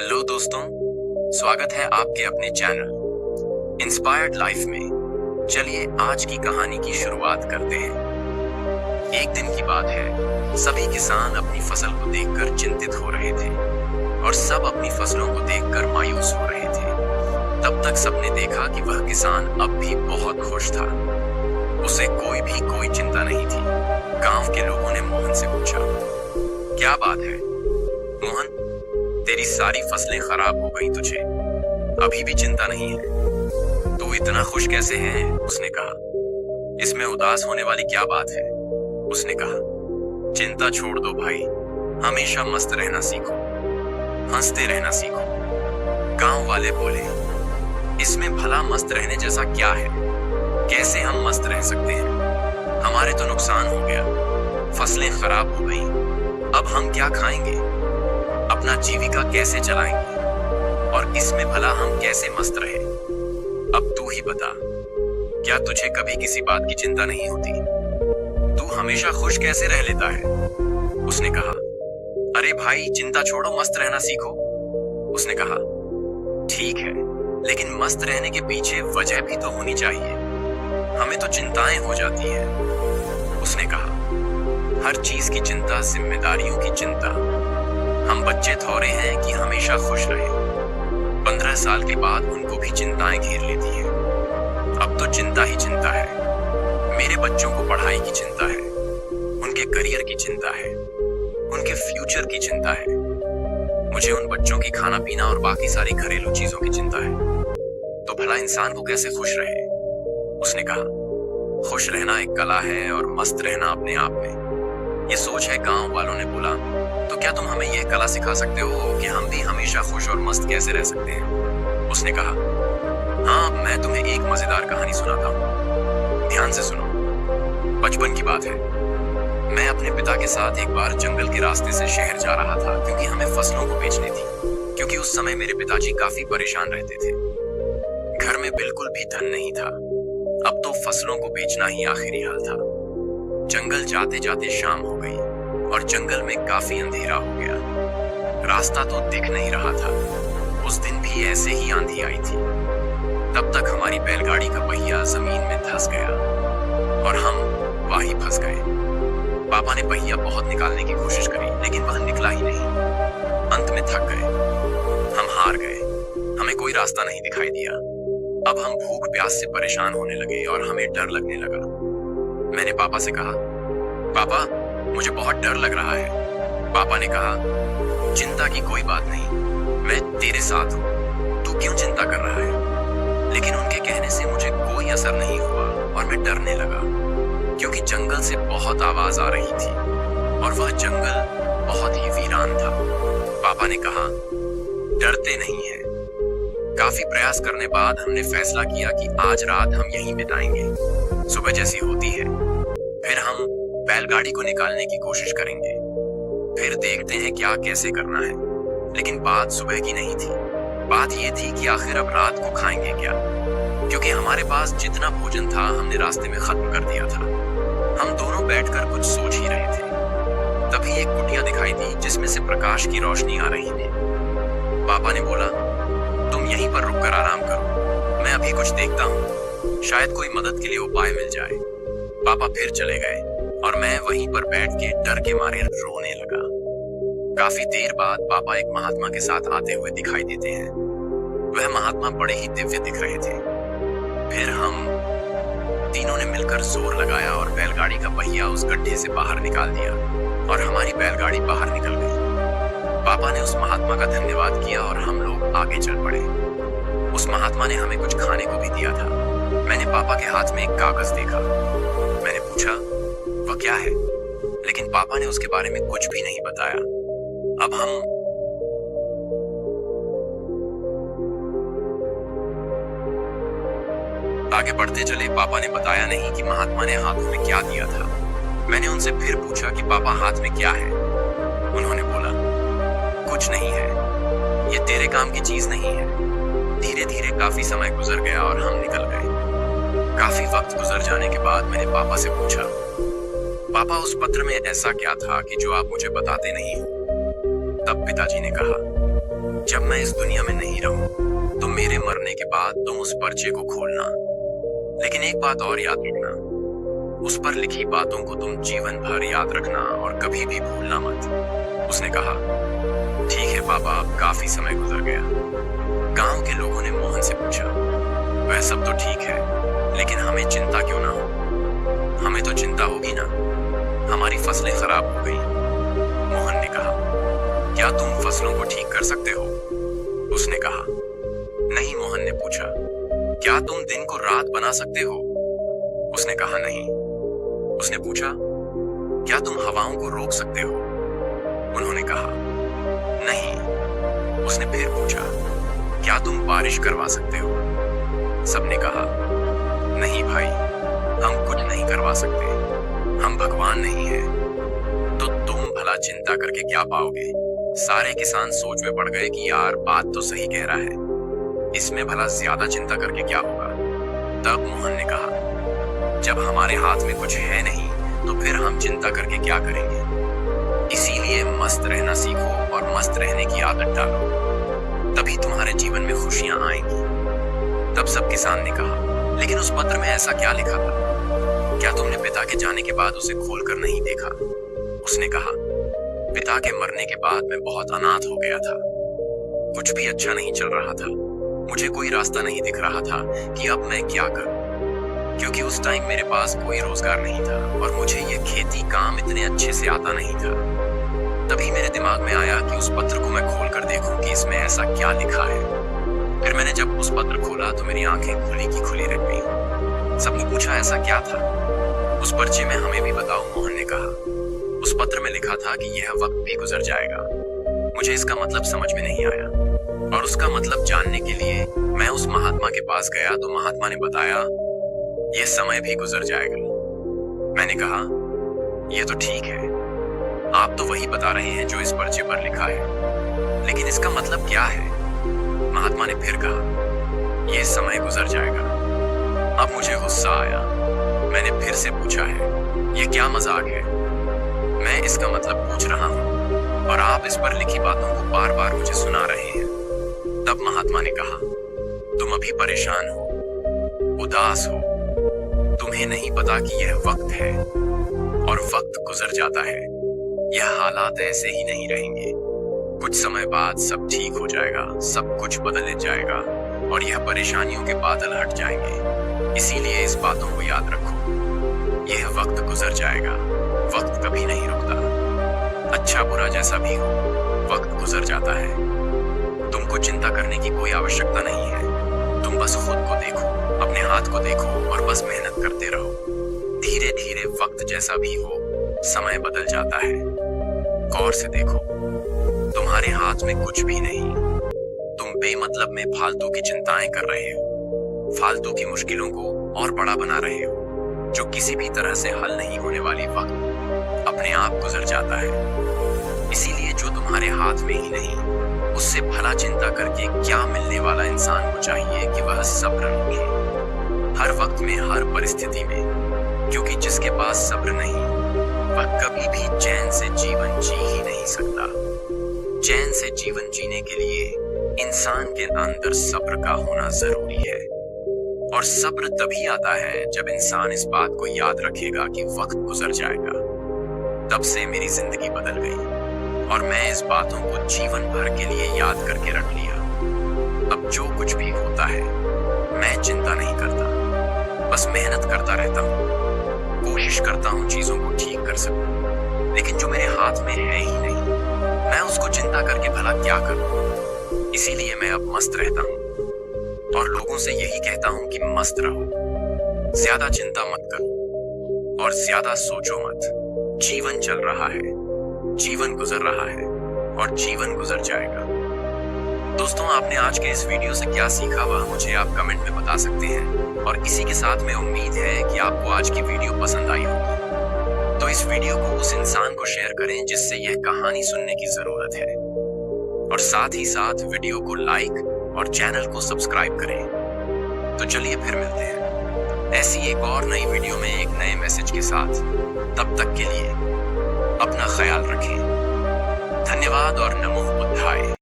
Hello दोस्तों, स्वागत है आपके अपने चैनल इंस्पायर्ड लाइफ में। चलिए आज की कहानी की शुरुआत करते हैं। एक दिन की बात है, सभी किसान अपनी फसल को देखकर चिंतित हो रहे थे और सब अपनी फसलों को देखकर मायूस हो रहे थे। तब तक सबने देखा कि वह किसान अब भी बहुत खुश था। उसे कोई चिंता नहीं थी। गांव के लोगों ने मोहन से पूछा, क्या बात है मोहन, तेरी सारी फसलें खराब हो गई, तुझे अभी भी चिंता नहीं है? तू इतना खुश कैसे है? उसने कहा। इसमें उदास होने वाली क्या बात है? उसने कहा। चिंता छोड़ दो भाई, हमेशा मस्त रहना सीखो, हंसते रहना सीखो। गांव वाले बोले, इसमें भला मस्त रहने जैसा क्या है? कैसे हम मस्त रह सकते हैं? हमारे तो नुकसान हो गया, फसलें खराब हो गई, अब हम क्या खाएंगे? अपना जीविका कैसे चलाएंगे? और इसमें भला हम कैसे मस्त रहे? अब तू ही बता, क्या तुझे कभी किसी बात की चिंता नहीं होती? तू हमेशा खुश कैसे रह लेता है? उसने कहा। अरे भाई, चिंता छोड़ो, मस्त रहना सीखो, उसने कहा। ठीक है, लेकिन मस्त रहने के पीछे वजह भी तो होनी चाहिए। हमें तो चिंताएं हो जाती है, उसने कहा। हर चीज की चिंता, जिम्मेदारियों की चिंता। हम बच्चे थोड़े हैं कि हमेशा खुश रहे। 15 साल के बाद उनको भी चिंताएं घेर लेती हैं। अब तो चिंता ही चिंता है। मेरे बच्चों को पढ़ाई की चिंता है, उनके करियर की चिंता है, उनके फ्यूचर की चिंता है। मुझे उन बच्चों की खाना पीना और बाकी सारी घरेलू चीजों की चिंता है। तो भला इंसान को कैसे खुश रहे? उसने कहा। खुश रहना एक कला है और मस्त रहना अपने आप में। ये सोच है। गांव वालों ने बोला, तो क्या तुम हमें यह कला सिखा सकते हो कि हम भी हमेशा खुश और मस्त कैसे रह सकते हैं? उसने कहा। हाँ, मैं तुम्हें एक मजेदार कहानी सुनाता हूँ, ध्यान से सुनो। बचपन की बात है। मैं अपने पिता के साथ एक बार जंगल के रास्ते से शहर जा रहा था, क्योंकि हमें फसलों को बेचनी थी। क्योंकि उस समय मेरे पिताजी काफी परेशान रहते थे। घर में बिल्कुल भी धन नहीं था। अब तो फसलों को बेचना ही आखिरी हाल था। जंगल जाते जाते शाम हो गई और जंगल में काफी अंधेरा हो गया। रास्ता तो दिख नहीं रहा था। उस दिन भी ऐसे ही आंधी आई थी। तब तक हमारी बैलगाड़ी का पहिया जमीन में धंस गया और हम वहीं फंस गए। पापा ने पहिया बहुत निकालने की कोशिश करी, लेकिन वह निकला ही नहीं। अंत में थक गए, हम हार गए। हमें कोई रास्ता नहीं दिखाई दिया। अब हम भूख प्यास से परेशान होने लगे और हमें डर लगने लगा। मैंने पापा से कहा, पापा, मुझे बहुत डर लग रहा है। पापा ने कहा, चिंता की कोई बात नहीं, मैं तेरे साथ हूँ, तू क्यों चिंता कर रहा है? लेकिन उनके कहने से मुझे कोई असर नहीं हुआ और मैं डरने लगा, क्योंकि जंगल से बहुत आवाज आ रही थी और वह जंगल बहुत ही वीरान था। पापा ने कहा, डरते नहीं है। काफी प्रयास करने बाद हमने फैसला किया कि आज रात हम यहीं बिताएंगे। सुबह जैसी होती है, फिर हम बैलगाड़ी को निकालने की कोशिश करेंगे। फिर देखते हैं क्या कैसे करना है। लेकिन बात सुबह की नहीं थी। बात यह थी कि आखिर अब रात को खाएंगे क्या, क्योंकि हमारे पास जितना भोजन था हमने रास्ते में खत्म कर दिया था। हम दोनों बैठकर कुछ सोच ही रहे थे। तभी एक कुटिया दिखाई दी जिसमें से प्रकाश की रोशनी आ रही थी। पापा ने बोला, तुम यहीं पर रुककर आराम करो, मैं अभी कुछ देखता हूँ, शायद कोई मदद के लिए उपाय मिल जाए। पापा फिर चले गए और मैं वहीं पर बैठ के डर के मारे रोने लगा। काफी देर बाद पापा एक महात्मा के साथ आते हुए दिखाई देते हैं। वह महात्मा बड़े ही दिव्य दिख रहे थे। फिर हम तीनों ने मिलकर जोर लगाया और बैलगाड़ी का पहिया उस गड्ढे से बाहर निकाल दिया और हमारी बैलगाड़ी बाहर निकल गई। पापा ने उस महात्मा का धन्यवाद किया और हम लोग आगे चल पड़े। उस महात्मा ने हमें कुछ खाने को भी दिया था। मैंने पापा के हाथ में एक कागज देखा। मैंने पूछा, वह क्या है? लेकिन पापा ने उसके बारे में कुछ भी नहीं बताया। अब हम आगे बढ़ते चले। पापा ने बताया नहीं कि महात्मा ने हाथों में क्या दिया था। मैंने उनसे फिर पूछा कि पापा, हाथ में क्या है? उन्होंने बोला, कुछ नहीं है, ये तेरे काम की चीज नहीं है। धीरे धीरे काफी समय गुजर गया और हम निकल गए। काफी वक्त गुजर जाने के बाद मैंने पापा से पूछा, पापा, उस पत्र में ऐसा क्या था कि जो आप मुझे बताते नहीं हो? तब पिताजी ने कहा, जब मैं इस दुनिया में नहीं रहूं तो मेरे मरने के बाद तुम उस पर्चे को खोलना, लेकिन एक बात और याद रखना, उस पर लिखी बातों को तुम जीवन भर याद रखना और कभी भी भूलना मत। उसने कहा, ठीक है पापा, अब काफी समय गुजर गया। गांव के लोगों ने मोहन से पूछा, वह सब तो ठीक है, लेकिन हमें चिंता क्यों ना हो? हमें तो चिंता होगी ना, हमारी फसलें खराब हो गई। मोहन ने कहा, क्या तुम फसलों को ठीक कर सकते हो? उसने कहा, नहीं। मोहन ने पूछा, क्या तुम दिन को रात बना सकते हो? उसने कहा, नहीं। उसने पूछा, क्या तुम हवाओं को रोक सकते हो? उन्होंने कहा, नहीं। उसने फिर पूछा, क्या तुम बारिश करवा सकते हो? सबने कहा, नहीं भाई, हम कुछ नहीं करवा सकते, हम भगवान नहीं हैं। तो तुम भला चिंता करके क्या पाओगे? सारे किसान सोच में पड़ गए कि यार बात तो सही कह रहा है, इसमें भला ज्यादा चिंता करके क्या होगा? तब मोहन ने कहा, जब हमारे हाथ में कुछ है नहीं तो फिर हम चिंता करके क्या करेंगे? इसीलिए मस्त रहना सीखो और मस्त रहने की आदत डालो, तभी तुम्हारे जीवन में खुशियां आएंगी। तब सब किसान ने कहा, लेकिन उस पत्र में ऐसा क्या लिखा था? क्या तुमने पिता के जाने के बाद उसे खोलकर नहीं देखा? उसने कहा, पिता के मरने के बाद मैं बहुत अनाथ हो गया था, कुछ भी अच्छा नहीं चल रहा था, मुझे कोई रास्ता नहीं दिख रहा था कि अब मैं क्या करूं, क्योंकि उस टाइम मेरे पास कोई रोजगार नहीं था और मुझे ये खेती काम इतने अच्छे से आता नहीं था। तभी मेरे दिमाग में आया कि उस पत्र को मैं खोल कर देखूं कि इसमें ऐसा क्या लिखा है। फिर मैंने जब उस पत्र खोला तो मेरी आंखें खुली की खुली रह गई। सबने पूछा, ऐसा क्या था? उस पर्चे में हमें भी बताओ, मोहन ने कहा। उस पत्र में लिखा था कि यह वक्त भी गुजर जाएगा। मुझे इसका मतलब समझ में नहीं आया और उसका मतलब जानने के लिए मैं उस महात्मा के पास गया तो महात्मा ने बताया, यह समय भी गुजर जाएगा। मैंने कहा, यह तो ठीक है, आप तो वही बता रहे हैं जो इस पर्चे पर लिखा है, लेकिन इसका मतलब क्या है? महात्मा ने फिर कहा, यह समय गुजर जाएगा। अब मुझे गुस्सा आया। मैंने फिर से पूछा है, यह क्या मजाक है? मैं इसका मतलब पूछ रहा हूं और आप इस पर लिखी बातों को बार बार मुझे सुना रहे हैं। तब महात्मा ने कहा, तुम अभी परेशान हो, उदास हो, तुम्हें नहीं पता कि यह वक्त है और वक्त गुजर जाता है। यह हालात ऐसे ही नहीं रहेंगे, कुछ समय बाद सब ठीक हो जाएगा, सब कुछ बदल जाएगा और यह परेशानियों के बादल हट जाएंगे। इसीलिए इस बातों को याद रखो, यह वक्त गुजर जाएगा, वक्त कभी नहीं रुकता। अच्छा बुरा जैसा भी हो, वक्त गुजर जाता है। तुमको चिंता करने की कोई आवश्यकता नहीं है, तुम बस खुद को देखो, अपने हाथ को देखो और बस मेहनत करते रहो। धीरे धीरे वक्त जैसा भी हो, समय बदल जाता है। गौर से देखो, तुम्हारे हाथ में कुछ भी नहीं, तुम बेमतलब में फालतू की चिंताएं कर रहे हो, फालतू की मुश्किलों को और बड़ा बना रहे हो, जो किसी भी तरह से हल नहीं होने वाली वक्त अपने आप गुजर जाता है। इसीलिए जो तुम्हारे हाथ में ही नहीं, उससे भला चिंता करके क्या मिलने वाला इंसान को चाहिए कि वह सब्र रखे हर वक्त में, हर परिस्थिति में, क्योंकि जिसके पास सब्र नहीं वह कभी भी चैन से जीवन जी ही नहीं सकता। चैन से जीवन जीने के लिए इंसान के अंदर सब्र का होना जरूरी है और सब्र तभी आता है जब इंसान इस बात को याद रखेगा कि वक्त गुजर जाएगा। तब से मेरी जिंदगी बदल गई और मैं इस बातों को जीवन भर के लिए याद करके रख लिया। अब जो कुछ भी होता है मैं चिंता नहीं करता, बस मेहनत करता रहता हूँ, कोशिश करता हूँ चीजों को ठीक कर सकूं, लेकिन जो मेरे हाथ में है ही नहीं, मैं उसको चिंता करके भला क्या करूं? इसीलिए मैं अब मस्त रहता हूँ और लोगों से यही कहता हूँ कि मस्त रहो, ज्यादा चिंता मत करो और ज्यादा सोचो मत। जीवन चल रहा है, जीवन गुजर रहा है और जीवन गुजर जाएगा। दोस्तों, आपने आज के इस वीडियो से क्या सीखा वह मुझे आप कमेंट में बता सकते हैं और इसी के साथ में उम्मीद है कि आपको आज की वीडियो पसंद आई होगी। तो इस वीडियो को उस इंसान को शेयर करें जिससे यह कहानी सुनने की जरूरत है और साथ ही साथ वीडियो को लाइक और चैनल को सब्सक्राइब करें। तो चलिए फिर मिलते हैं ऐसी एक और नई वीडियो में एक नए मैसेज के साथ। तब तक के लिए अपना ख्याल रखें। धन्यवाद और नमो बुद्धाय।